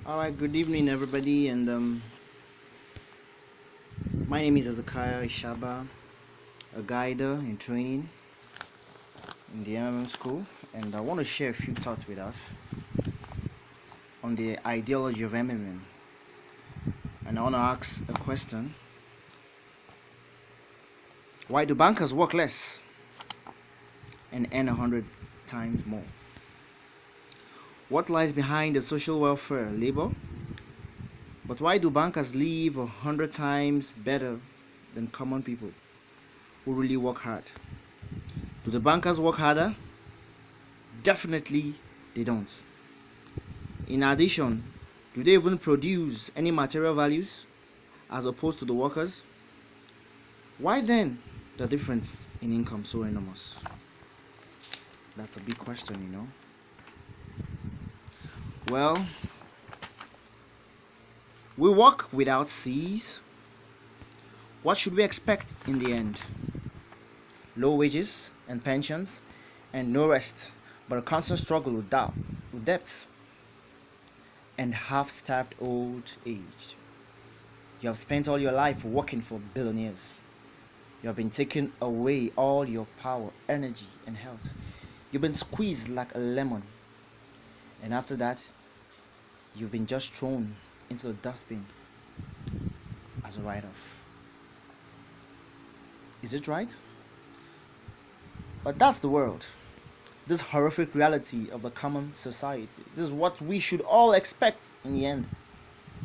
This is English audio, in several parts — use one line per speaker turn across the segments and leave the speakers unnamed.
All right, good evening, everybody, and my name is Ezekiah Ishaba, a guider in training in the MMM school, and I want to share a few thoughts with us on the ideology of MMM. And I want to ask a question: why do bankers work less and earn 100 times more? What lies behind the social welfare labor? But why do bankers live 100 times better than common people who really work hard? Do the bankers work harder? Definitely they don't. In addition, do they even produce any material values as opposed to the workers? Why then the difference in income so enormous? That's a big question. Well, we work without cease. What should we expect in the end? Low wages and pensions, and no rest, but a constant struggle with debts, and half-starved old age. You have spent all your life working for billionaires. You have been taken away all your power, energy, and health. You've been squeezed like a lemon. And after that, you've been just thrown into the dustbin as a write-off. Is it right? But that's the world. This horrific reality of the common society. This is what we should all expect in the end.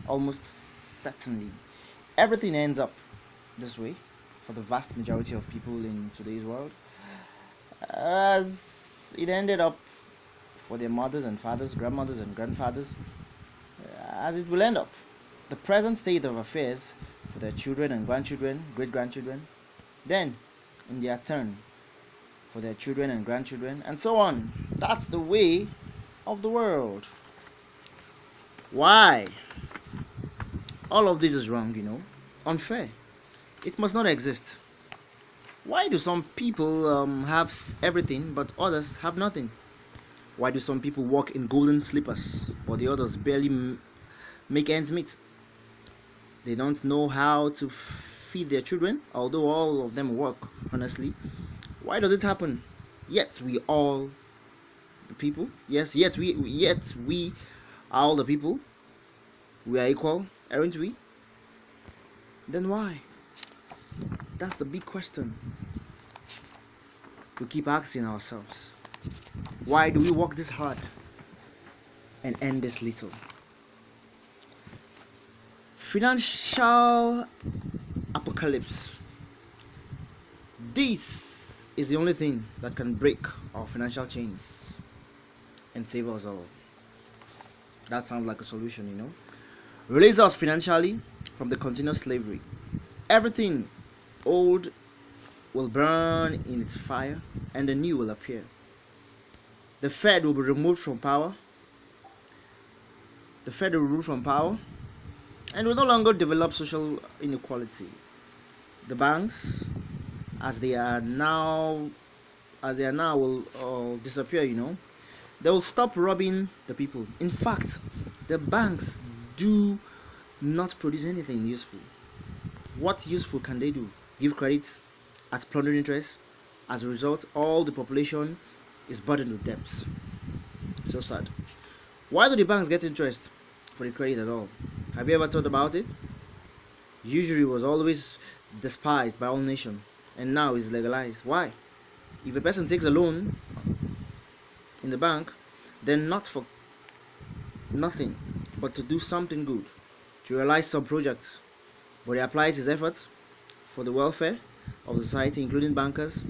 Almost certainly. Everything ends up this way for the vast majority of people in today's world, as it ended up for their mothers and fathers, grandmothers and grandfathers, as it will end up. The present state of affairs for their children and grandchildren, great grandchildren, then, in their turn, for their children and grandchildren, and so on. That's the way of the world. Why? All of this is wrong. Unfair. It must not exist. Why do some people have everything but others have nothing? Why do some people walk in golden slippers but the others barely make ends meet? They don't know how to feed their children, although all of them work honestly. Why does it happen? Yet we all the people, yes, yet we all the people, we are equal, aren't we? Then why? That's the big question we keep asking ourselves. Why do we work this hard and earn this little? Financial apocalypse. This is the only thing that can break our financial chains and save us all. That sounds like a solution. Release us financially from the continuous slavery. Everything old will burn in its fire and the new will appear. The Fed will be removed from power. The Fed will be removed from power and will no longer develop social inequality. The banks, as they are now, will disappear. They will stop robbing the people. In fact, the banks do not produce anything useful. What useful can they do? Give credit at plundering interest. As a result, all the population is burdened with debts. So sad. Why do the banks get interest for the credit at all? Have you ever thought about it? Usury was always despised by all nations, and now is legalized. Why? If a person takes a loan in the bank, then not for nothing, but to do something good, to realize some projects, but he applies his efforts for the welfare of the society, including bankers,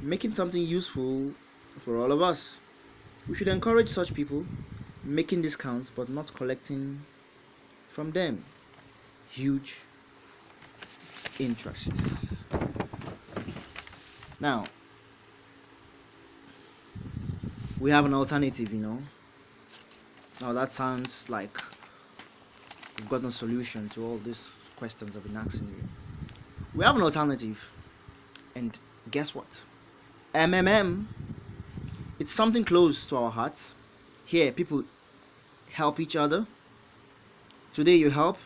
making something useful for all of us. We should encourage such people, making discounts but not collecting from them huge interests. Now, we have an alternative. Now that sounds like we've got a solution to all these questions I've been asking you. We have an alternative, and guess what? MMM. It's something close to our hearts. Here, people help each other, Today you help,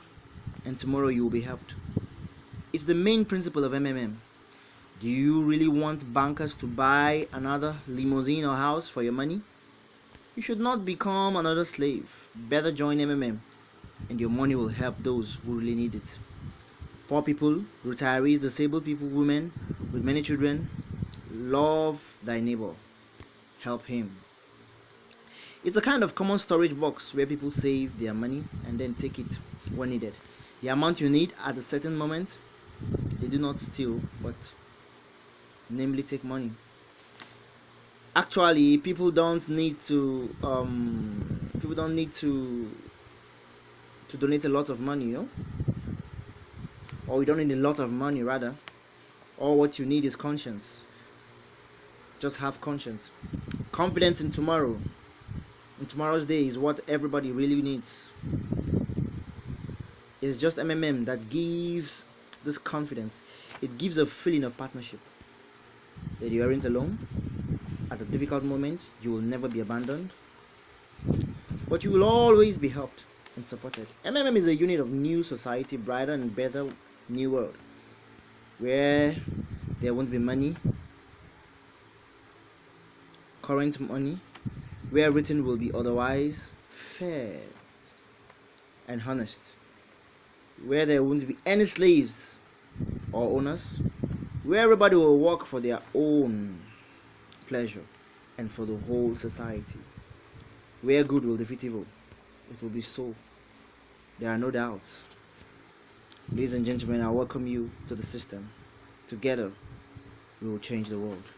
and tomorrow you will be helped. It's the main principle of MMM. Do you really want bankers to buy another limousine or house for your money? You should not become another slave. Better join MMM, and your money will help those who really need it. Poor people, retirees, disabled people, women with many children. Love thy neighbor. Help him. It's a kind of common storage box where people save their money and then take it when needed. The amount you need at a certain moment, they do not steal, but namely take money. Actually, people don't need to donate a lot of money, or you don't need a lot of money rather. All what you need is conscience. Just have conscience. Confidence in tomorrow. In tomorrow's day is what everybody really needs. It's just MMM that gives this confidence. It gives a feeling of partnership, that you aren't alone. At a difficult moment, you will never be abandoned, but you will always be helped and supported. MMM is a unit of new society, brighter and better new world, where there won't be money, current money, where everything will be otherwise fair and honest, where there won't be any slaves or owners, where everybody will work for their own pleasure and for the whole society, where good will defeat evil. It will be so. There are no doubts. Ladies and gentlemen, I welcome you to the system. Together, we will change the world.